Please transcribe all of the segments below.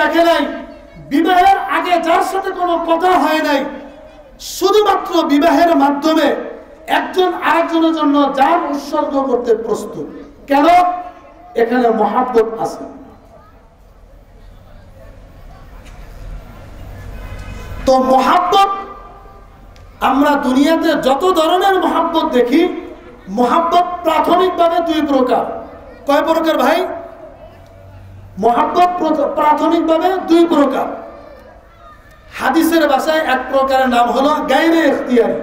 দেখে নাই, বিবাহের আগে যার সাথে কোনো কথা হয় নাই, শুধুমাত্র বিবাহের মাধ্যমে একজন আরেকজনের জন্য জান উৎসর্গ করতে প্রস্তুত। কেন? এখানে মহাব্বত আছে। তো মহাব্বত, আমরা দুনিয়াতে যত ধরনের মহাব্বত দেখি, মহাব্বত প্রাথমিকভাবে দুই প্রকার। কয় প্রকার ভাই? মহাব্বত প্রাথমিকভাবে দুই প্রকার। হাদিসের ভাষায় এক প্রকারের নাম হলো গায়রে ইখতিয়ারি।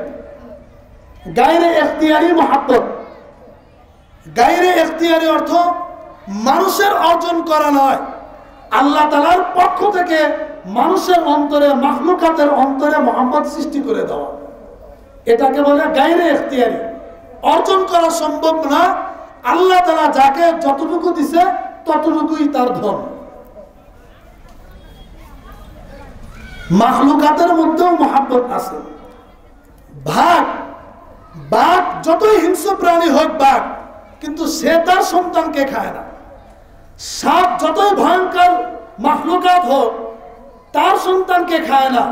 গায়রে ইখতিয়ারি মহাব্বত। গায়রে ইখতিয়ারি অর্থ মানুষের অর্জন করা নয়, আল্লাহ তাআলার পক্ষ থেকে মানুষের অন্তরে, মাখলুকাতের অন্তরে মহাব্বত সৃষ্টি করে দেওয়া, এটাকে বলে গায়রে ইখতিয়ারি। অর্জন করা সম্ভব না, আল্লাহ তাআলা যাকে যতটুকু দিছে ততটুকুই তার ধন। মাখলুকাতের মধ্যেও মহাব্বত আছে। বাঘ যতই হিংস্র প্রাণী হোক বাঘ, কিন্তু সে তার সন্তানকে খায় না। সাপ যতই ভয়ঙ্কর মাখলুকাত হোক, তার সন্তানকে খায় না।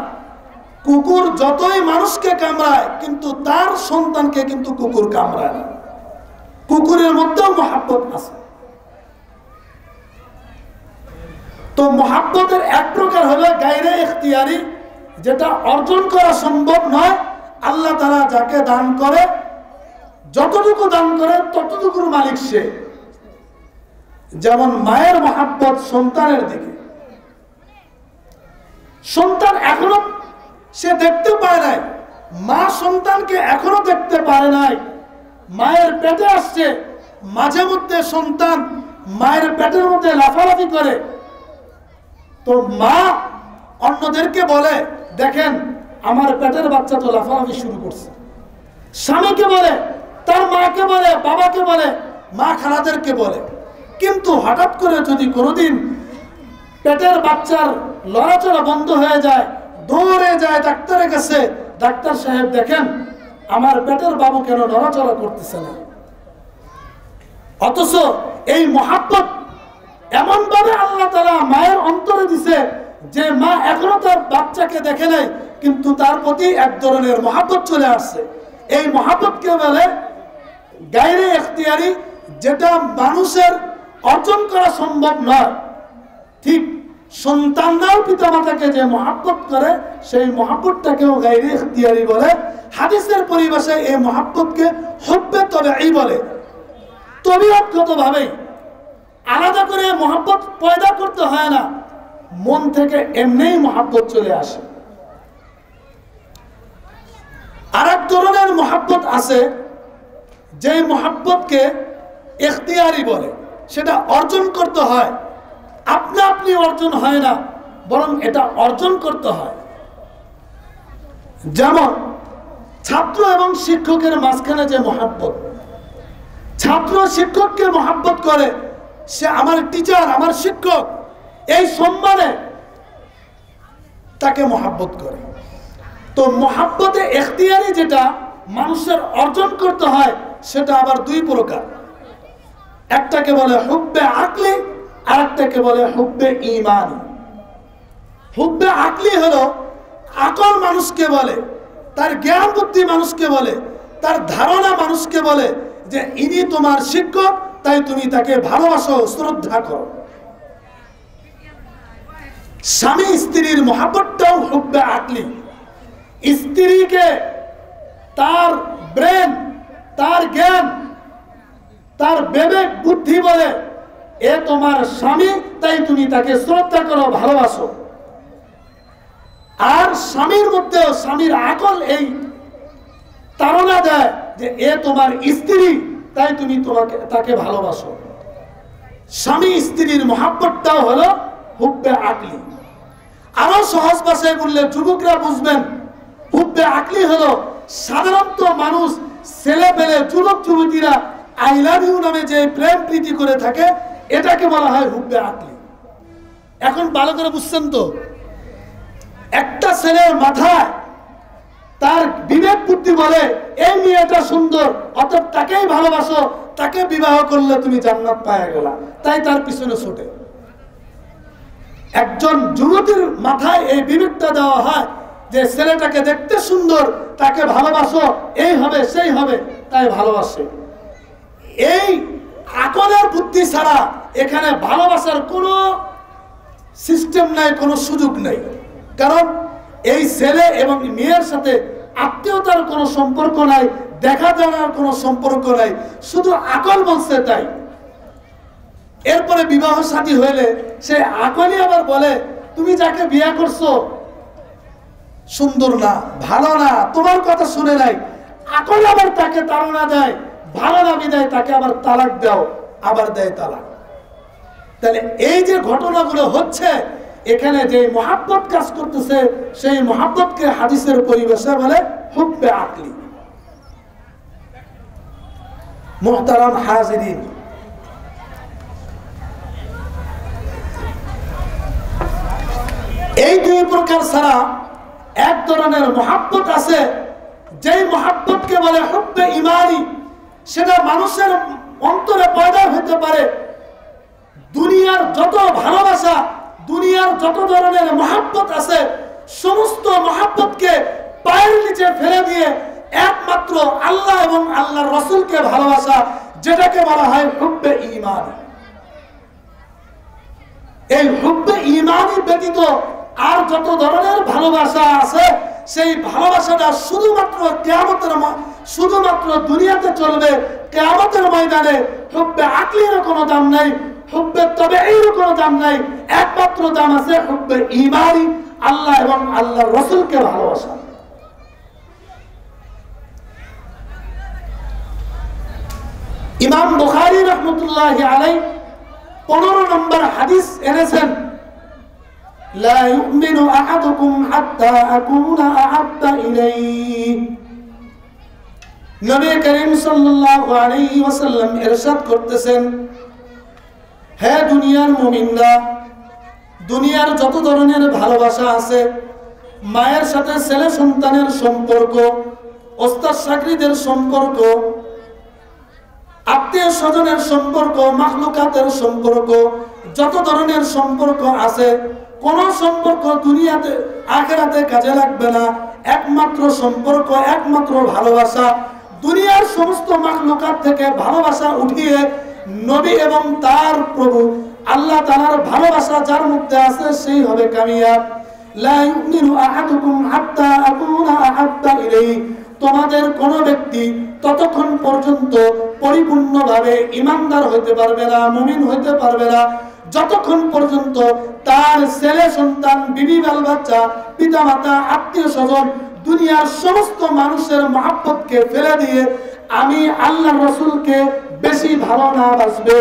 কুকুর যতই মানুষকে কামড়ায়, কিন্তু তার সন্তানকে কিন্তু কুকুর কামড়ায় না। কুকুরের মধ্যেও মহাব্বত আছে। তো মহাব্বতের এক প্রকার হলো গায়রে ইখতিয়ারি, যেটা অর্জন করা সম্ভব নয়, আল্লাহ তাআলা যাকে দান করে, যতটুকু দান করে ততটুকুর মালিক সে। যেমন মায়ের মহাব্বত সন্তানের দিকে। সন্তান এখনো সে দেখতে পায় নাই, মা সন্তানকে এখনো দেখতে পারে নাই, মায়ের পেটে আসছে, মাঝে মধ্যে সন্তান মায়ের পেটের মধ্যে লাফালাফি করে, তো মা অন্যদেরকে বলে, দেখেন আমার পেটের বাচ্চা তো লাফালাফি শুরু করছে। স্বামীকে বলে, তার মাকে বলে, বাবাকে বলে, মা খালাদেরকে বলে। কিন্তু হঠাৎ করে যদি কোনোদিন পেটের বাচ্চার লড়াচড়া বন্ধ হয়ে যায়, দৌড়ে যায় ডাক্তারের কাছে, ডাক্তার সাহেব দেখেন আমার পেটের বাবু কেন নড়াচড়া করতেছে না। অথচ এই মহাব্বত এমন ভাবে আল্লাহ তাআলা মায়ের অন্তরে দিছে যে মা এখনো তার বাচ্চাকে দেখে নাই, কিন্তু তার প্রতি এক ধরনের মহাব্বত চলে আসছে। এই মহাব্বতকে বলে গায়রে ইখতিয়ারি, যেটা মানুষের অর্জন করা সম্ভব নয়। ঠিক সন্তানরাও পিতামাতাকে যে মহাব্বত করে, সেই মহাব্বতটাকেও গায়রে ইখতিয়ারি বলে। হাদিসের পরিভাষায় এই মহাব্বতকে হুব্বে তবিঈ বলে। তবিয়তগতভাবেই আলাদা করে মহাব্বত পয়দা করতে হয় না, মন থেকে এমনিই মহাব্বত চলে আসে। আরেক ধরনের মহাব্বত আছে, যে মহাব্বতকে ইখতিয়ারি বলে, সেটা অর্জন করতে হয়। আপনা আপনি অর্জন হয় না, বরং এটা অর্জন করতে হয়। যেমন ছাত্র এবং শিক্ষকের মাঝখানে যে মহাব্বত, ছাত্র শিক্ষককে মহাব্বত করে, সে আমার টিচার, আমার শিক্ষক, এই সম্মানে তাকে মহাব্বত করে। তো মহাব্বতে ইখতিয়ারি যেটা মানুষের অর্জন করতে হয়, সেটা আবার দুই প্রকার। একটাকে বলে হুব্বে আকলি, আর একটাকে বলে হুব্বে ঈমানি। হুব্বে আকলি হলো আকল মানুষকে বলে, তার জ্ঞান বুদ্ধি মানুষকে বলে, তার ধারণা মানুষকে বলে যে ইনি তোমার শিক্ষক, তাই তুমি তাকে ভালোবাসো, শ্রদ্ধা করো। স্বামী স্ত্রীর মহাব্বতটাও হুব্বে আকলি। স্ত্রীকে তার ব্রেন, তার জ্ঞান, তার বিবেক বুদ্ধি বলে এ তোমার স্বামী, তাই তুমি তাকে শ্রদ্ধা করো, ভালোবাসো। আর স্বামীর মধ্যেও স্বামীর আকল এই তাড়না দেয় যে এ তোমার স্ত্রী, তাই তুমি তাকে ভালোবাসো। স্বামী স্ত্রীর মহাব্বতটাও হলো হুব্বে আকলি। আরো সহজ ভাষায় বললে যুবকরা বুঝবেন, হুব্বে আকলি হলো সাধারণত মানুষ, ছেলে পেলে, যুবক যুবতীরা আই লাভ ইউ নামে যে প্রেম প্রীতি করে থাকে, এটাকে বলা হয় হুব্বে আকলি। এখন ভালো করে বুঝছেন তো? একটা ছেলের মাথায় তার বিবেক বুদ্ধি বলে এই মেয়েটা সুন্দর, অতএব তাকেই ভালোবাসো, তাকে বিবাহ করলে তুমি জান্নাত পাওয়া গেলা, তাই তার পিছনে ছুটে। একজন যুবতীর মাথায় এই বিবেকটা দেওয়া হয় যে ছেলেটাকে দেখতে সুন্দর, তাকে ভালোবাসো, এই হবে সেই হবে, তাই ভালোবাসে। এই আকলের বুদ্ধি ছাড়া এখানে ভালোবাসার কোনো সিস্টেম নাই, কোনো সুযোগ নেই। কারণ এই ছেলে এবং মেয়ের সাথে আত্মীয়তার কোনো সম্পর্ক নাই, দেখা জানার কোনো সম্পর্ক নাই, শুধু আকল বলছে তাই। এরপরে বিবাহ শাদী হইলে সে আকলই আবার বলে তুমি যাকে বিয়ে করছো সুন্দর না, ভালো না, তোমার কথা শুনে নাই। আকল আবার তাকে তাড়না দেয়, ভালো না বিদায় তাকে আবার তালাক দাও, আবার দেয় তালাক। তাহলে এই যে ঘটনাগুলো হচ্ছে, এখানে যে মহাব্বত কাজ করতেছে, সেই মহাব্বতকে হাদিসের পরিবেশে বলে হুব্বে আকলি। মুহতারাম হাজিরিন, এই দুই প্রকার ছাড়া এক ধরনের মহাব্বত আছে, যেই মহাব্বতকে বলে হুব্বে ইমানি। সেটা মানুষের অন্তরে পয়দা হতে পারে। দুনিয়ার যত ভালোবাসা, দুনিয়ার যত ধরনের মহাব্বত আছে, সমস্ত মহাব্বতকে পায়ের নিচে ফেলে দিয়ে একমাত্র আল্লাহ এবং আল্লাহর রাসূলকে ভালোবাসা, যেটাকে বলা হয় হুব্বে ইমানি। এই হুব্বে ইমানি ব্যতীত আর যত ধরনের ভালোবাসা আছে, সেই ভালোবাসাটা শুধুমাত্র দুনিয়াতে চলবে, কিয়ামতের ময়দানে হুব্বে আকলির কোনো দাম নাই, হুব্বে তাবেঈর কোনো দাম নাই। একমাত্র দাম আছে হুব্বে ইমানি, আল্লাহ এবং আল্লাহর রাসূলকে ভালোবাসা। ইমাম বুখারী রাহমাতুল্লাহি আলাইহি 15 নম্বর হাদিস এনেছেন, লা ইউমিনু আহাদুকুম হাত্তা আকুনা আহাব্বা ইলাইহি। নবী করিম সাল্লাল্লাহু আলাইহি ওয়াসাল্লাম ইরশাদ করতেছেন, হে দুনিয়ার মুমিনরা, দুনিয়ার যত ধরনের ভালোবাসা আছে, মায়ের সাথে ছেলে সন্তানের সম্পর্ক, ওস্তাদ চাকরিদের সম্পর্ক, আত্মীয় স্বজনের সম্পর্ক, মাখলুকাতের সম্পর্ক, যত ধরনের সম্পর্ক আছে, কোন সম্পর্ক দুনিয়াতে আখিরাতে কাজে লাগবে না। একমাত্র সম্পর্ক, একমাত্র ভালোবাসা, দুনিয়ার সমস্ত মাখলুকাত থেকে ভালোবাসা উঠিয়ে নবী এবং তার প্রভু আল্লাহ তাআলার ভালোবাসা যার মধ্যে আছে, সেই হবে কামিয়াব। লা ইউমিনু আহাদুকুম হাত্তা আকুনা আহাব্বা ইলাইহি। তোমাদের কোন ব্যক্তি ততক্ষণ পর্যন্ত পরিপূর্ণভাবে ঈমানদার হইতে পারবে না, মুমিন হইতে পারবে না, যতক্ষণ পর্যন্ত তার ছেলে সন্তান, বিবি বাল বাচ্চা, পিতা মাতা, আত্মীয় স্বজন, দুনিয়ার সমস্ত মানুষের মহব্বতকে ফেলে দিয়ে আমি আল্লাহর রাসূলকে বেশি ভালো না বাসবে।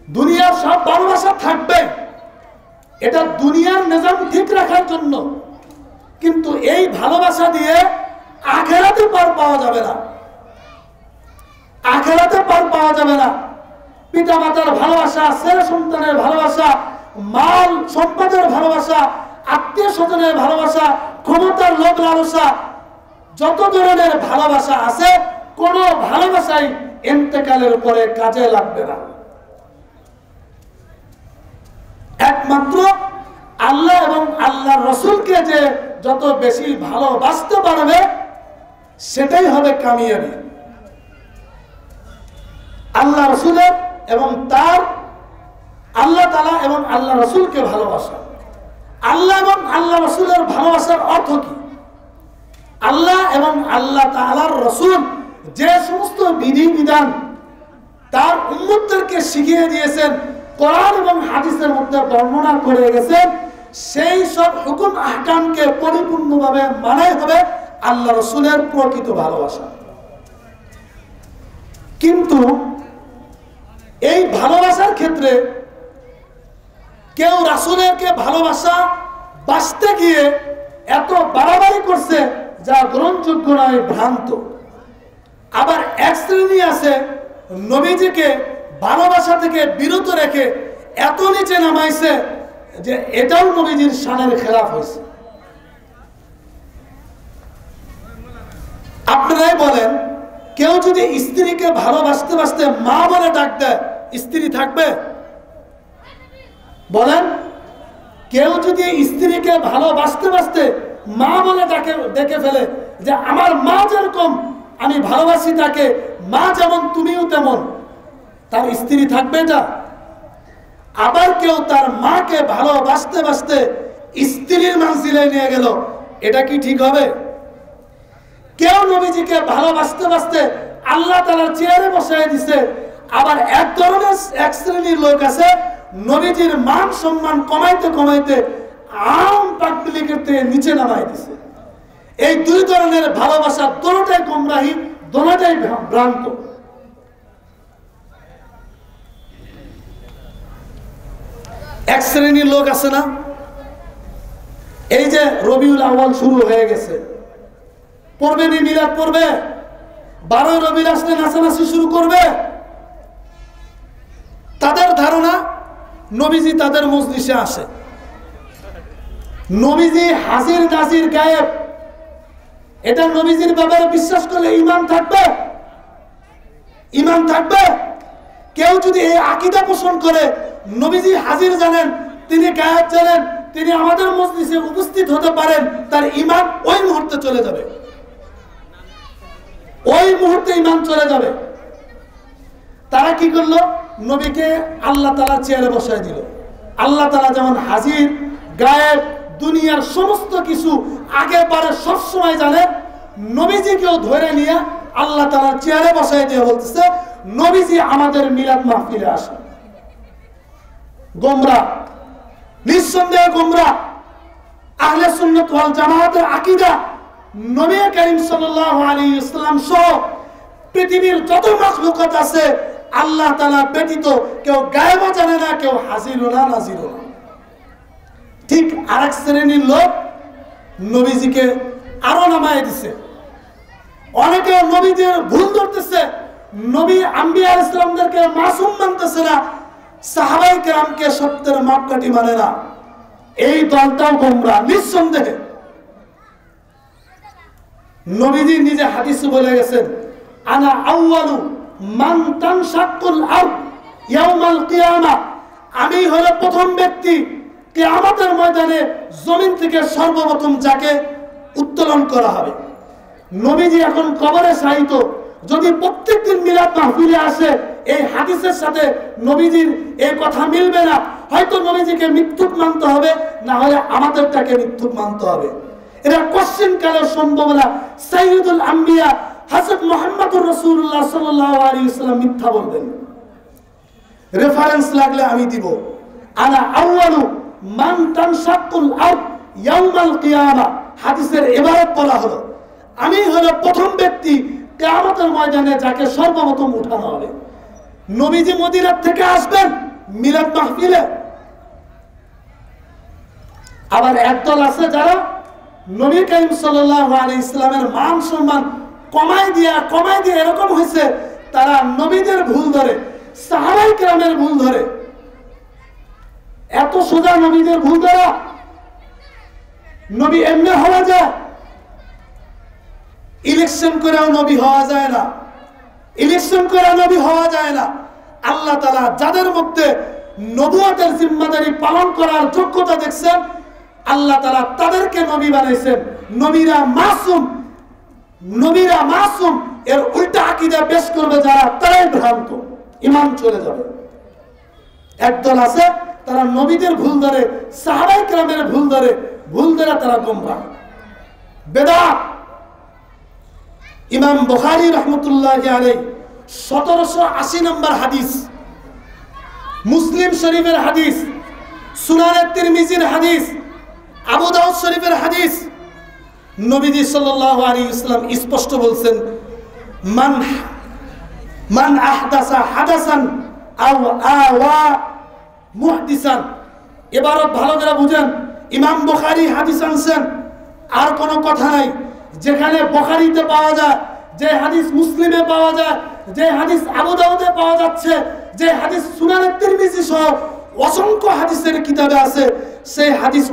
দুনিয়ার সব ভালোবাসা থাকবে, এটা দুনিয়ার নিজাম ঠিক রাখার জন্য, কিন্তু এই ভালোবাসা দিয়ে আখিরাতে পার পাওয়া যাবে না। আখিরাতে পার পাওয়া যাবে না। পিতা মাতার ভালোবাসা, ছেলে সন্তানের ভালোবাসা, মাল সম্পদের ভালোবাসা, আত্মীয় স্বজনের ভালোবাসা, ক্ষমতার লোভ লালসা, যত ধরনের ভালোবাসা আছে, কোন ভালোবাসাই ইন্তেকালের পরে কাজে লাগবে না। একমাত্র আল্লাহ এবং আল্লাহর রাসূলকে যে যত বেশি ভালোবাসতে পারবে, সেটাই হবে কামিয়াবি। আল্লাহ রাসূলের এবং তার আল্লাহ তাআলা এবং আল্লাহ রাসূলকে ভালোবাসা। আল্লাহ এবং আল্লাহ রাসূলের ভালোবাসার অর্থ কি? আল্লাহ এবং আল্লাহ তাআলার রাসূল যে সমস্ত বিধি বিধান তার উম্মতদেরকে শিখিয়ে দিয়েছেন, কোরআন এবং হাদিসের মধ্যে বর্ণনা করে গেছেন, সেই সব হুকুম আহকামকে পরিপূর্ণভাবে মানাই হবে আল্লাহ রাসূলের প্রকৃত ভালোবাসা। কিন্তু এই ভালোবাসার ক্ষেত্রে কেউ রাসূলকে ভালোবাসা বাসতে গিয়ে এত বাড়াবাড়ি করছে যা গ্রহণযোগ্য নয়, ভ্রান্ত। আবার এক শ্রেণী আছে নবীজিকে ভালোবাসা থেকে বিরত রেখে এত নিচে নামাইছে যে এটাও নবীজির শানের খেলাফ হয়েছে। আপনারাই বলেন, কেউ যদি স্ত্রীকে ভালোবাসতে বাসতে মা বলে ডাক দেয়, স্ত্রী থাকবে? বলেন, কেউ যদি স্ত্রীকে ভালোবাসতে বাসতে মা বলে ডেকে ফেলে যে আমার মা যেরকম আমি ভালোবাসি তাকে, মা যেমন তুমিও তেমন, তার স্ত্রী থাকবে এটা? আবার কেউ তার মাকে ভালোবাসতে বাসতে স্ত্রীর মানজিলায় নিয়ে গেল, এটা কি ঠিক হবে? কেউ নবীজিকে ভালোবাসতে বাসতে আল্লাহ তাআলার চেয়ারে বসায় দিছে, আবার এক শ্রেণীর লোক আছে নবীজির মান সম্মান কমাইতে কমাইতে আম পাবলিকের থেকে নিচে নামাই দিছে। এই দুই ধরনের ভালোবাসা দুটোটাই গোমরাহি, দুটোটাই ভ্রান্ত। এক শ্রেণীর লোক আছে না, এই যে রবিউল আউয়াল শুরু হয়ে গেছে, পড়বে নি মিলাদ পড়বে, 12 রবিউল আসলে নাচানাচি শুরু করবে। তাদের ধারণা নবীজি তাদের মজলিসে আসে, নবীজি হাজির নাজির গায়েব, এটা নবীজির ব্যাপারে বিশ্বাস করলে ঈমান থাকবে? ঈমান থাকবে? কেউ যদি এই আকীদা পোষণ করে নবীজি হাজির জানেন, তিনি গায়েব জানেন, তিনি আমাদের মজলিসে উপস্থিত হতে পারেন, তার ঈমান ওই মুহূর্তে চলে যাবে, ওই মুহূর্তে ঈমান চলে যাবে। তারা কি করলো? নবীকে আল্লাহ তাআলা চেয়ারে বসায় দিল। আল্লাহ তাআলা যেমন হাজির গায়েব দুনিয়ার সমস্ত কিছু আগে পরে সব সময় জানেন, নবীজিকেও ধরে নিয়ে আল্লাহ তাআলা চেয়ারে বসায় দিয়ে বলতেছে নবীজি আমাদের মিলাদ মাহফিলে আসেন। গোমরাহ, নিঃসন্দেহে গোমরাহ। আহলে সুন্নাত ওয়াল জামাতের আকীদা নবী করিম সাল্লাল্লাহু আলাইহি ওয়াসাল্লাম সহ পৃথিবীর যত মাখলুকাত আছে আল্লাহ তাআলা ব্যতীত কেউ গায়েব জানে না, কেউ হাজিরও না নাজিরও না। ঠিক আরেক শ্রেণীর লোক নবীজিকে আরো নামায় দিছে। অনেকে নবীদের ভুল ধরতেছে, নবী আম্বিয়া আলাইহিস সালামদেরকে মাসুম মানতেছে না, সাহাবায়ে কেরামকে সত্যের মাপকাঠি মানে না। এই দলটাও গোমরাহ নিঃসন্দেহে। নবীজি নিজে হাদিসে বলে গেছেন, আনা আউয়ালু মান তানশাক্কুল আরদ ইয়াউমাল কিয়ামা, আমি হলো প্রথম ব্যক্তি কিয়ামতের ময়দানে জমিন থেকে সর্বপ্রথম যাকে উত্তোলন করা হবে। নবীজি এখন কবরে শায়িত, যদি প্রত্যেকদিন মিলাদ মাহফিলে আসে এই হাদিসের সাথে নবীজির এই কথা মিলবে না, হয়তো নবীজিকে মিথ্যুক মানতে হবে, না হলে আমাদেরটাকে মিথ্যুক মানতে হবে। এটা কোশ্চেন কালে সম্ভব না। সাইয়্যিদুল আম্বিয়া হযরত মুহাম্মদুর রাসূলুল্লাহ সাল্লাল্লাহু আলাইহি ওয়াসাল্লাম মিথ্যা বলবেন? রেফারেন্স লাগলে আমি দিব। আনা আউয়ালু মান তানশাক্কুল আরদ ইয়াউমাল কিয়ামা, হাদিসের ইবারত বলা হলো আমি হলো প্রথম ব্যক্তি কিয়ামতের ময়দানে যাকে সর্বপ্রথম উঠানো হবে। নবীজি মদিনা থেকে আসবেন মিলাদ মাহফিলে। আবার একদল আছে যারা নবী করিম সাল্লাল্লাহু আলাইহি সাল্লামের মান সম্মান কমাই দিয়া এরকম হয়েছে, তারা নবীদের ভুল ধরে, সাহাবায়ে কেরামের ভুল ধরে। এত সোজা নবীদের ভুল ধরা? নবী এমনি হওয়া যায়? ইলেকশন করেও নবী হওয়া যায় না, ইলেকশন করে নবী হওয়া যায় না। আল্লাহ তাআলা যাদের মধ্যে নবুয়তের জিম্মাদারি পালন করার যোগ্যতা দেখছেন, আল্লাহ তাআলা তাদেরকে নবী বানাইছেন। নবীরা মাসুম, নবীরা মাসুম। এর উল্টা আকীদা পেশ করবে যারা, তারাই ভ্রান্ত, ঈমান চলে যাবে। একদল আছে তারা নবীদের ভুল ধরে, সাহাবায়ে কেরামের ভুল ধরে তারা গোমরাহ বেদাত। ইমাম বুখারী রাহমাতুল্লাহি আলাইহি 1780 নম্বর হাদিস, মুসলিম শরীফের হাদিস, সুনানে তিরমিজির হাদিস, আবু দাউদ শরীফের হাদিস, নবীজি সাল্লাল্লাহু আলাইহি ওয়াসাল্লাম স্পষ্ট বলছেন, মান আহদাসা হাদাসান আও আওয়া মুহদিসান। এবারও ভালো করে বুঝেন, ইমাম বুখারী হাদিস আনছেন, আর কোনো কথা নাই। যেখানে বুখারীতে পাওয়া যায়, যে হাদিস মুসলিমে পাওয়া যায়, যে হাদিস আবু দাউদে পাওয়া যাচ্ছে, যে হাদিস সুনানে তিরমিজি সহ অসংখ্য হাদিসের কিতাবে আছে, সেই হাদিস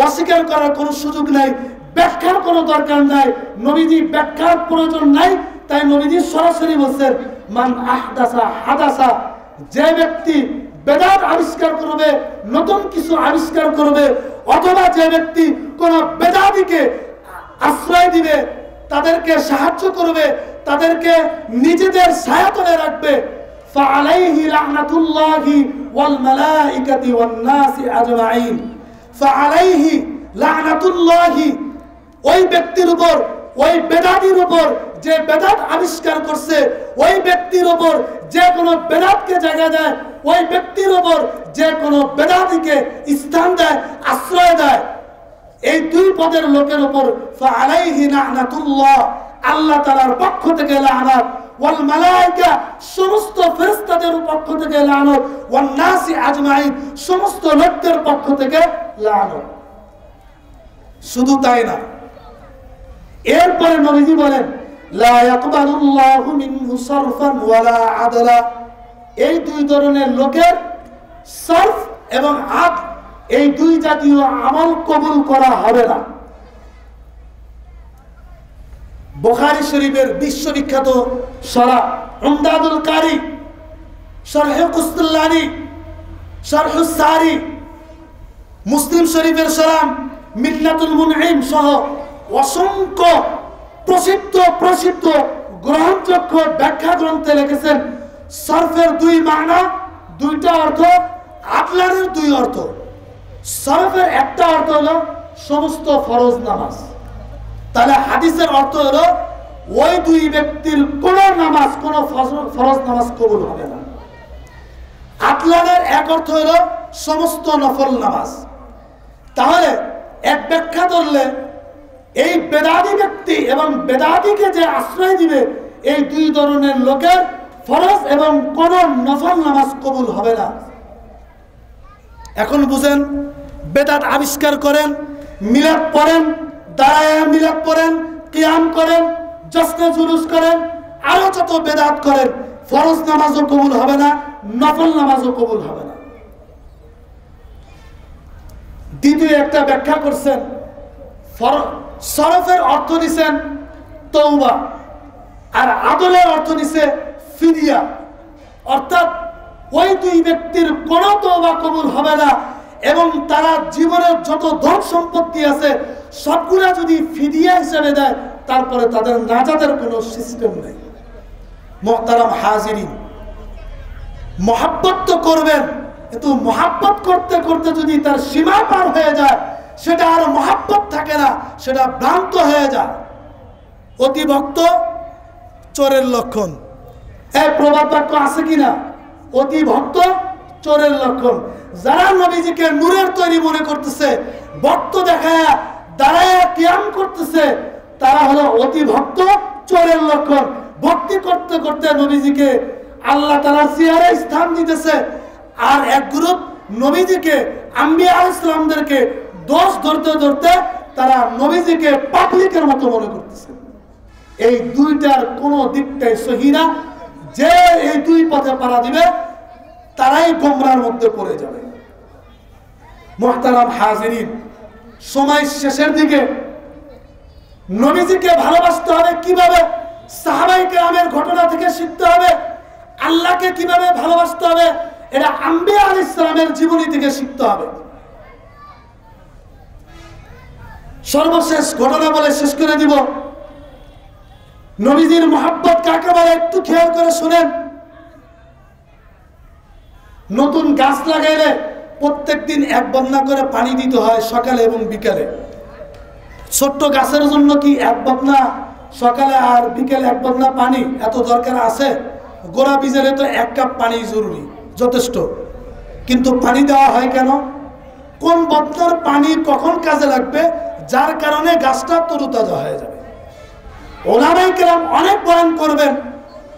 অস্বীকার করার কোনো সুযোগ নাই, ব্যাখ্যার কোনো দরকার নাই। নবীজি ব্যাখ্যার প্রয়োজন নাই, তাই নবীজি সরাসরি বলছেন মান আহদাসা হাদাসা, যে ব্যক্তি বেদাত আবিষ্কার করবে, নতুন কিছু আবিষ্কার করবে, অথবা যে ব্যক্তি কোন বেদাতিকে আশ্রয় দিবে, তাদেরকে সাহায্য করবে, তাদেরকে নিজেদের ছায়াতলে রাখবে, ফাআলাইহি লা'নাতুল্লাহি ওয়াল মালাইকাতি ওয়ান নাসি আজমাইন। ফাআলাইহি লা'নাতুল্লাহি, ওই ব্যক্তির উপর, ওই বেদাতির উপর যে বেদাত আবিষ্কার করছে, ওই ব্যক্তির উপর যে কোনো বেদাতকে জায়গা দেয়, ওই ব্যক্তির উপর যে কোনো বেদাতিকে স্থান দেয়, আশ্রয় দেয়, এই দুই পদের লোকের উপর ফাআলাইহি লা'নাতুল্লাহ, আল্লাহ তাআলার পক্ষ থেকে লানত, ওয়াল মালায়েকা, সমস্ত ফেরেশতাদের পক্ষ থেকে লানত, ওয়ান নাসি আজমাইন, সমস্ত লোকদের পক্ষ থেকে লানত। শুধু তাই না, এরপরে নবীজি বলেন লা ইয়াকবালুল্লাহু মিনহু সারফান ওয়ালা আদলা, এই দুই ধরনের লোকের সরফ এবং আদ, এই দুই জাতীয় আমল কবুল করা হবে না। বুখারী শরীফের বিশ্ববিখ্যাত শরহ উমদাতুল কারি, শরহ কুস্তুল্লানি, শরহুস সারি, মুসলিম শরীফের শরহ মিন্নাতুল মুনঈম সহ অসংখ্য প্রসিদ্ধ গ্রহণযোগ্য ব্যাখ্যা গ্রন্থে লিখেছেন সরফের দুই মানা, দুইটা অর্থ, আদলারের দুই অর্থ। সরফের একটা অর্থ হলো সমস্ত ফরজ নামাজ, তাহলে হাদিসের অর্থ হলো ওই দুই ব্যক্তির কোন নামাজ, কোন ফরজ নামাজ কবুল হবে না। আদলারের এক অর্থ হলো সমস্ত নফল নামাজ। তাহলে এক ব্যাখ্যা ধরলে এই বেদাতি ব্যক্তি এবং বেদাতিকে যে আশ্রয় দিবে, এই দুই ধরনের লোকের ফরজ এবং কোন নফল নামাজ কবুল হবে না। এখন বুঝেন, বেদাত আবিষ্কার করেন, মিলাদ পড়েন, দাঁড়ায়া মিলাদ পড়েন, কিয়াম করেন, জশ্নে জুলুস করেন, আরো যত বেদাত করেন, ফরজ নামাজও কবুল হবে না, নফল নামাজও কবুল হবে না। দ্বিতীয় একটা ব্যাখ্যা করছেন, সরফের অর্থ নিছেন তওবা, আর আদলের অর্থ নিছে ফিদিয়া, অর্থাৎ ওই দুই ব্যক্তির কোন তওবা কবুল হবে না এবং তারা জীবনের যত ধন সম্পত্তি আছে সবগুলা যদি ফিদিয়া হিসেবে দেয়, তারপরে তাদের নাজাতের কোনো সিস্টেম নেই। মুহতারাম হাজিরিন, মহাব্বত তো করবেন, কিন্তু মহাব্বত করতে করতে যদি তার সীমা পার হয়ে যায়, সেটা আর মহাব্বত থাকে না, সেটা ভ্রান্ত হয়ে যায়। অতি ভক্ত চোরের লক্ষণ, এই প্রবাদ বাক্য আছে কিনা? অতি ভক্ত চোরের লক্ষণ। যারা নবীজিকে নূরের তৈরি মনে করতেছে, ভক্ত দেখায় দাঁড়ায় কিয়াম করতেছে, তারা হলো অতি ভক্ত চোরের লক্ষণ। ভক্তি করতে করতে নবীজিকে আল্লাহ তাআলা চেয়ারে স্থান দিতেছে, আর এক গ্রুপ নবীজিকে, আম্বিয়া আলাইহিস সালামদেরকে দোষ ধরতে ধরতে তারা নবীজিকে পাবলিকের মতো মনে করতেছে। এই দুইটার কোনো দিকটাই সহি না। যে এই দুই পথে পাড়া দিবে তারাই গোমরার মধ্যে পড়ে যাবে। মুহতারাম হাজিরিন, সময় শেষের দিকে নবীজিকে ভালোবাসতে হবে কিভাবে? সাহাবায়ে কেরামের ঘটনা থেকে শিখতে হবে। আল্লাহকে কিভাবে ভালোবাসতে হবে, এটা আম্বিয়া আলাইহিস সালামের জীবনী থেকে শিখতে হবে। সর্বশেষ ঘটনা বলে শেষ করে দিব। নবীজির মহব্বত কাকে বলে একটু খেয়াল করে শুনেন। নতুন গাছ লাগাইলে প্রত্যেকদিন এক বদনা করে পানি দিতে হয় সকালে এবং বিকালে। ছোট্ট গাছের জন্য কি এক বদনা সকালে আর বিকেলে এক বদনা পানি এত দরকার আছে? গোড়া বীজের তো এক কাপ পানি জরুরি, যথেষ্ট। কিন্তু পানি দেওয়া হয় কেন? কোন বদনার পানি কখন কাজে লাগবে, যার কারণে গাছটা তরুতাজা হয়ে যাবে। ওলামায়ে কেরাম অনেক বয়ান করবেন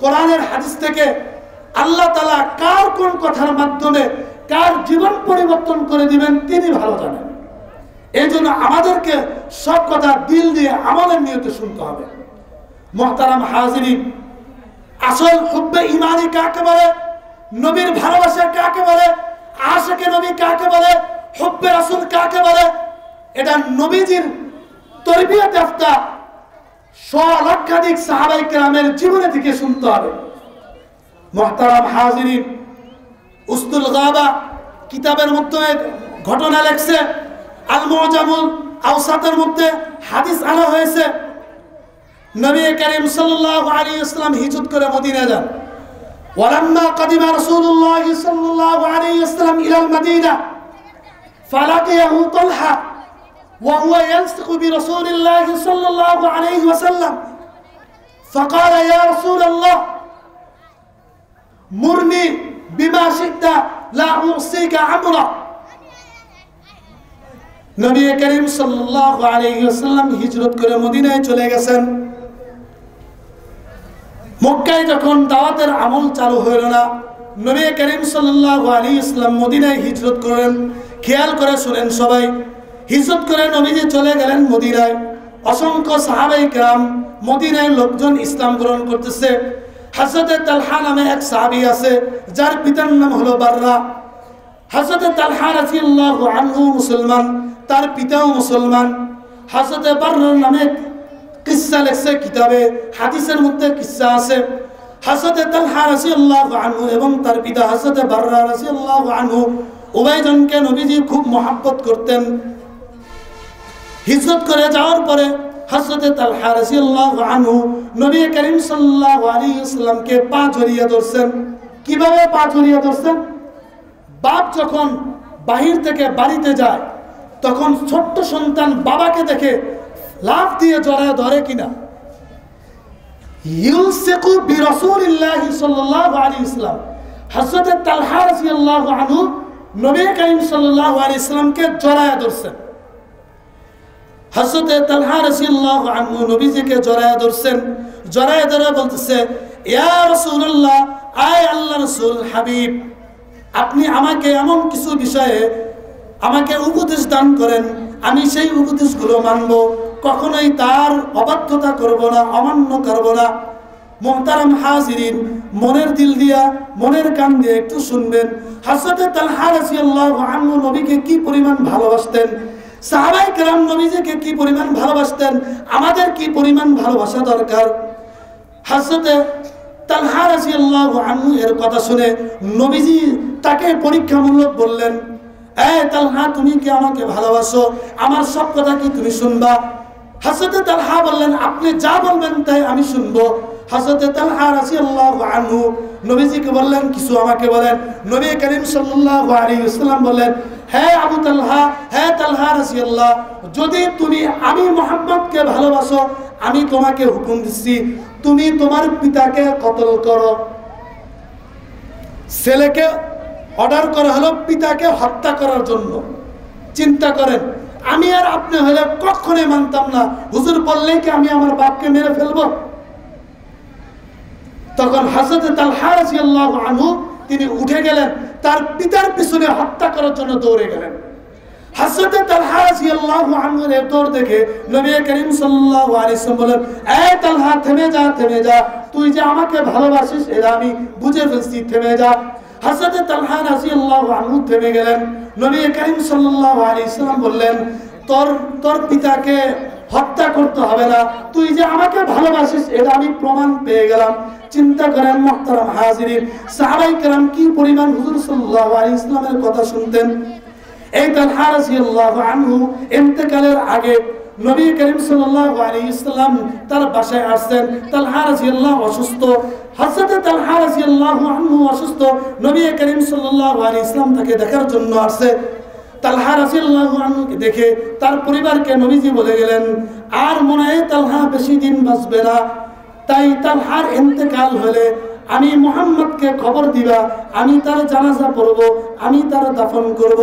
কোরআনের হাদিস থেকে। আল্লাহ তাআলা কার কোন কথার মাধ্যমে কার জীবন পরিবর্তন করে দিবেন তিনি ভালো জানেন। এই জন্য আমাদেরকে সব কথা দিল দিয়ে আমলের নিয়তে শুনতে হবে। মুহতারাম হাজিরিন, আসল হুব্বে ইমানি কাকে বলে, নবীর ভালোবাসা কাকে বলে, আশিকে নবী কাকে বলে, হুব্বে রাসূল কাকে বলে, এটা নবীজির তরবিয়ত ইয়াফতা লক্ষাধিক সাহাবায়ে কেরামের জীবনে থেকে শুনতে হবে। মুহতারাম হাজিরিন, উসদুল গাবা কিতাবের মধ্যে ঘটনা লেখছে, আল মুআজামুল আওসাতের মধ্যে হাদিস আনা হয়েছে। নবী করিম সাল্লাল্লাহু আলাইহি ওয়াসাল্লাম হিজরত করে মদিনা যান। ওয়ালাম্মা কাদিমা রাসূলুল্লাহ সাল্লাল্লাহু আলাইহি ওয়াসাল্লাম ইলাল মাদিনা ফালাকিয়াহু তালহা ওয়া হুয়া ইয়ালসাকু বিরাসূলিল্লাহ সাল্লাল্লাহু আলাইহি ওয়াসাল্লাম فقال يا رسول الله مرني بما شئت لا أوصيك عمرا। নবী করিম সাল্লাল্লাহু আলাইহি ওয়াসাল্লাম হিজরত করে মদিনায় চলে গেছেন। মক্কায় যখন দাওয়াতের আমল চালু হলো না, নবী করিম সাল্লাল্লাহু আলাইহি ওয়াসাল্লাম মদিনায় হিজরত করেন। খেয়াল করে শুনেন সবাই, হিজরত করে নবীজি চলে গেলেন মদিনায়। অসংখ্য সাহাবায়ে কেরাম মদিনায় লোকজন ইসলাম গ্রহণ করতেছে। হযরত তালহা নামে এক সাহাবী আছে যার পিতার নাম হলো বাররা। হযরত তালহা রাদিয়াল্লাহু আনহু মুসলমান, তার পিতাও মুসলমান। হযরত বাররার নামে কিসসা লেখছে কিতাবে, হাদিসের মধ্যে কিসসা আছে। হযরত তালহা রাদিয়াল্লাহু আনহু এবং তার পিতা হযরত বাররা রাদিয়াল্লাহু আনহু উভয়জনকে নবীজি খুব মহব্বত করতেন। হিজরত করে যাওয়ার পরে হযরত তালহা রাদিয়াল্লাহু আনহু নবী করিম সাল্লাল্লাহু আলাইহি ওয়াসাল্লামকে পা জড়িয়ে ধরছেন। কিভাবে পা জড়িয়ে ধরছেন? বাপ যখন বাহির থেকে বাড়িতে যায় তখন ছোট্ট সন্তান বাবাকে দেখে লাফ দিয়ে জড়ায় ধরে কিনা? ইউলসিকু বিরাসূলিল্লাহি সাল্লাল্লাহু আলাইহি ওয়াসাল্লাম হযরত তালহা রাদিয়াল্লাহু আনহু নবী করিম সাল্লাল্লাহু আলাইহি ওয়াসাল্লামকে জড়ায় ধরছেন। হযরত তালহা রাদিয়াল্লাহু আনহু নবীজিকে জড়ায় ধরছেন। জড়ায় ধরে বলতেছে, ইয়া রাসূলুল্লাহ, আয় আল্লাহর রাসূল হাবিব, আপনি আমাকে এমন কিছু বিষয়ে আমাকে উপদেশ দান করেন, আমি সেই উপদেশগুলো মানব, কখনোই তার অবাধ্যতা করব না, অমান্য করব না। মুহতারাম হাজিরিন, মনের দিল দিয়া মনের কান দিয়ে একটু শুনবেন। হযরত তালহা রাদিয়াল্লাহু আনহু নবীকে কি পরিমাণ ভালোবাসতেন, সাহাবায়ে কেরাম নবীজিকে কি পরিমাণ ভালোবাসতেন, আমাদের কি পরিমাণ ভালোবাসা দরকার। হযরত তালহা রাদিয়াল্লাহু আনহু এর কথা শুনে নবীজি তাকে পরীক্ষামূলক বললেন, এই তালহা, তুমি কি আমাকে ভালোবাসো? আমার সব কথা কি তুমি শুনবা? হযরত তালহা বললেন, আপনি যা বলবেন তাই আমি শুনবো। হযরত তালহা রাদিয়াল্লাহু আনহু নবীজিকে বললেন, কিছু আমাকে বলেন। নবী করিম সাল্লাল্লাহু আলাইহি ওয়াসাল্লাম বললেন, হে আবু তালহা, হে তালহা রাদিয়াল্লাহ, যদি তুমি আমি মুহাম্মদকে ভালোবাসো, আমি তোমাকে হুকুম দিচ্ছি, তুমি তোমার পিতাকে কতল করো। ছেলেকে অর্ডার করা হলো পিতাকে হত্যা করার জন্য। চিন্তা করেন, আমি আর আপনি হলে কখনোই মানতাম না। হুজুর বললেই কি আমি আমার বাপকে মেরে ফেলবো? তখন হযরত তালহা রাদিয়াল্লাহু আনহু তিনি উঠে গেলেন, তার পিতার পিছনে হত্যা করার জন্য দৌড়ে গেলেন। হযরত তালহা রাদিয়াল্লাহু আনহু এর দৌড় দেখে নবী করিম সাল্লাল্লাহু আলাইহি ওয়াসাল্লাম বলেন, এই তালহা, থেমে যা, থেমে যা, তুই যে আমাকে ভালোবাসিস এটা আমি বুঝে ফেলছি, থেমে যা। হযরত তালহা রাদিয়াল্লাহু আনহু থেমে গেলেন। নবী করিম সাল্লাল্লাহু আলাইহি ওয়াসাল্লাম বললেন, তোর পিতাকে হত্যা করতে হবে না, তুই যে আমাকে ভালোবাসিস এটা আমি প্রমাণ পেয়ে গেলাম। চিন্তা করেন মুহতারাম হাজিরিন, সাহাবায়ে কেরাম কি পরিমাণ হুজুর সাল্লাল্লাহু আলাইহি ওয়াসাল্লামের কথা শুনতেন। এই তালহা রাদিয়াল্লাহু আনহু ইন্তেকালের আগে নবী করিম সাল্লাল্লাহু আলাইহি ওয়াসাল্লাম তার বাসায় আসছেন। তালহা রাদিয়াল্লাহু অসুস্থ। হযরত তালহা রাদিয়াল্লাহু আনহু অসুস্থ, নবী করিম সাল্লাল্লাহু আলাইহি ওয়াসাল্লাম তাকে দেখার জন্য আসছে। তালহা রাদিয়াল্লাহু আনহুকে দেখে তার পরিবারকে নবীজি বলে গেলেন, আর মনে হয় তালহা বেশি দিন বাঁচবে না, তাই তালহার ইন্তেকাল হলে আমি মুহাম্মদকে খবর দিবা, আমি তার জানাজা পড়ব, আমি তার দাফন করব।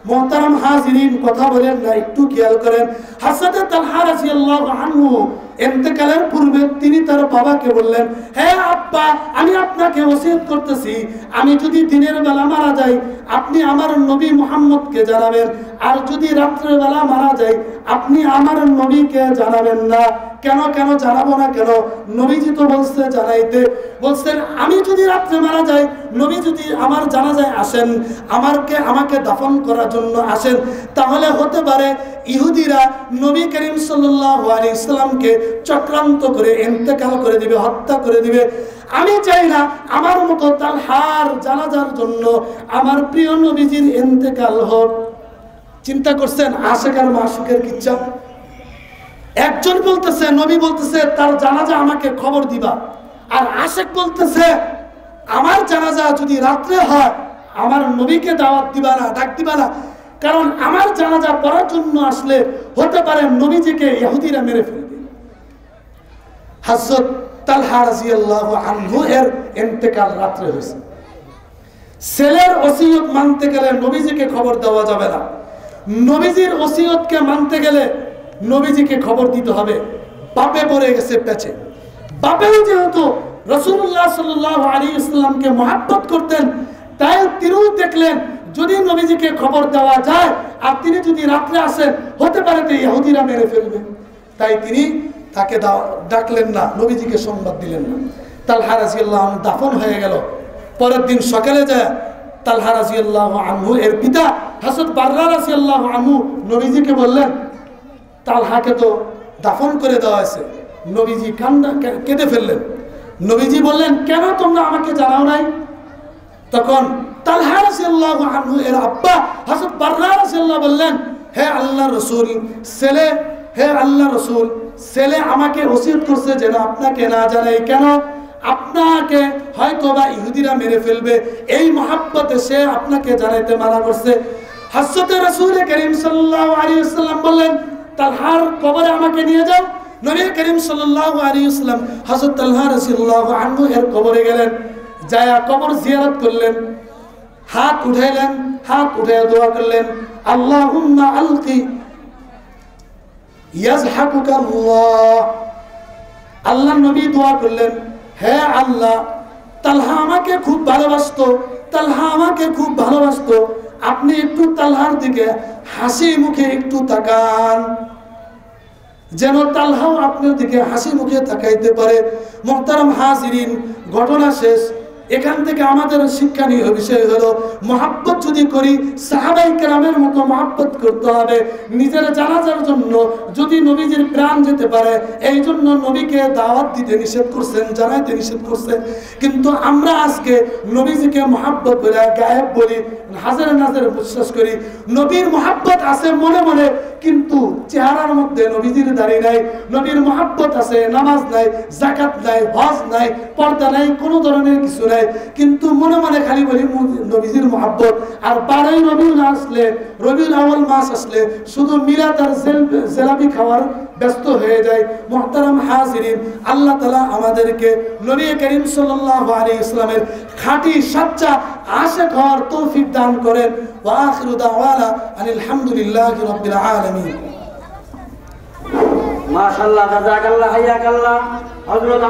মুহতারাম হাজিরিন, কথা বলেন না, একটু খেয়াল করেন। হযরত তালহা রাদিয়াল্লাহু আনহু ইন্তেকালের পূর্বে তিনি তার বাবাকে বললেন, হে আব্বা, আমি আপনাকে ওসিয়ত করতেছি, আমি যদি দিনের বেলা মারা যাই আপনি আমার নবী মুহাম্মদকে জানাবেন, আর যদি রাত্রের বেলা মারা যাই আপনি আমার নবীকে জানাবেন না। কেন কেন জানাবো না কেন? নবীজি তো বলছে জানাইতে, বলছেন আমি যদি রাত্রে মারা যাই, নবী যদি আমার জানাজায় আসেন, আমাকে দাফন করার জন্য আসেন, তাহলে হতে পারে ইহুদিরা নবী করিম সাল্লাল্লাহু আলাইহি ওয়াসাল্লামকে চক্রান্ত করে ইন্তেকাল করে দিবে, হত্যা করে দিবে। আমি চাই না আমার মতো তালহার জানাজার জন্য আমার প্রিয় নবীজির ইন্তেকাল হোক। চিন্তা করছেন আশিক আর মাশুকের কিচ্ছা? একজন বলতেছে, নবী বলতেছে তার জানাজা আমাকে খবর দিবা, আর আশিক বলতেছে আমার জানাজা যদি রাত্রে হয় আমার নবীকে দাওয়াত দিবা না, ডাক দিবা না, কারণ আমার জানাজা পড়ার জন্য আসলে হতে পারে নবীজিকে ইহুদিরা মেরে ফেলবে। হযরত তালহা রাদিয়াল্লাহু আনহু এর ইন্তেকাল রাত্রে হয়েছে। ছেলের ওসিয়ত মানতে গেলে নবীজিকে খবর দেওয়া যাবে না, নবীজির ওসিয়তকে মানতে গেলে নবীজিকে খবর দিতে হবে। বাপে পড়ে গেছে পেছে, বাপেও যেহেতু রাসূলুল্লাহ সাল্লাল্লাহু আলাইহি ওয়াসাল্লামকে মহব্বত করতেন, তাই তিনিও দেখলেন যদি নবীজিকে খবর দেওয়া যায় আর তিনি যদি রাত্রে আসেন হতে পারে তো ইহুদিরা মেরে ফেলবে, তাই তিনি তাকে ডাকলেন না, নবীজিকে সংবাদ দিলেন না। তালহা রাদিয়াল্লাহু আনহু দাফন হয়ে গেল। পরের দিন সকালে যায় তালহা রাদিয়াল্লাহু আনহু এর পিতা হযরত বাররা রাদিয়াল্লাহু আনহু নবীজিকে বললেন তালহাকে তো দাফন করে দেওয়া হয়েছে। নবীজি কেঁদে ফেললেন। নবীজি বললেন কেন তোমরা আমাকে জানাও নাই? তখন তালহা রাদিয়াল্লাহু আনহু এর আব্বা হযরত বাররা রাদিয়াল্লাহু বললেন হে আল্লাহর রাসূল, ছেলে আমাকে ওসিয়ত করছে যেন আপনাকে না জানাই। কেন? আপনাকে হয়তোবা ইহুদিরা মেরে ফেলবে, এই মহব্বতে সে আপনাকে জানাইতে মানা করছে। হযরত রাসূল করিম সাল্লাল্লাহু আলাইহি ওয়াসাল্লাম বললেন তালহার কবরে আমাকে নিয়ে যাও। নবী করিম সাল্লাল্লাহু আলাইহি ওয়াসাল্লাম হযরত তালহা রাদিয়াল্লাহু আনহু এর কবরে গেলেন, যায় কবর জিয়ারত করলেন, হাত উঠাইলেন, হাত উঠায় দোয়া করলেন আল্লাহুম্মা আলকি ইয়াজহাকুকা আল্লাহ। আল্লাহ নবী দোয়া করলেন হে আল্লাহ, তালহা আমাকে খুব ভালোবাসতো, আপনি একটু তালহার দিকে হাসি মুখে একটু তাকান, যেন তালহাও আপনার দিকে হাসি মুখে তাকাইতে পারে। মুহতারাম হাজিরিন, ঘটনা শেষ। এখান থেকে আমাদের শিক্ষণীয় বিষয় হলো মহব্বত যদি করি সাহাবায়ে কেরামের মতো মহব্বত করতে হবে। নিজের জানাজার জন্য যদি নবীজির প্রাণ যেতে পারে এই জন্য নবীকে দাওয়াত দিতে নিষেধ করছেন, জানাইতে নিষেধ করছেন। কিন্তু আমরা আজকে নবীজিকে মহব্বত করে গায়েব বলি, হাজারে নাজারে বিশ্বাস করি। নবীর মহব্বত আছে মনে মনে, কিন্তু চেহারার মধ্যে নবীজির দাড়ি নাই। নবীর মহব্বত আছে, নামাজ নাই, যাকাত নাই, হজ নাই, পর্দা নাই, কোনো ধরনের কিছু নাই, কিন্তু মনে মনে খালি বলি নবীজির মহব্বত। আর 12 রবিউল আসলে, রবিউল আউয়াল মাস আসলে শুধু মিলাদ আর জেলাবি খাওয়ার ব্যস্ত হয়ে যায়। মুহতারাম হাজিরিন, আল্লাহ তাআলা আমাদেরকে নবী করিম সাল্লাল্লাহু আলাইহি ওয়াসাল্লামের খাঁটি সাচ্চা আশিক হওয়ার তৌফিক দান করেন। ওয়া আখিরু দাওয়ানা আনিল হামদুলিল্লাহি রাব্বিল আলামিন। মাশাআল্লাহ, জাযাকাল্লাহ, হাইয়াকাল্লাহ। হযরত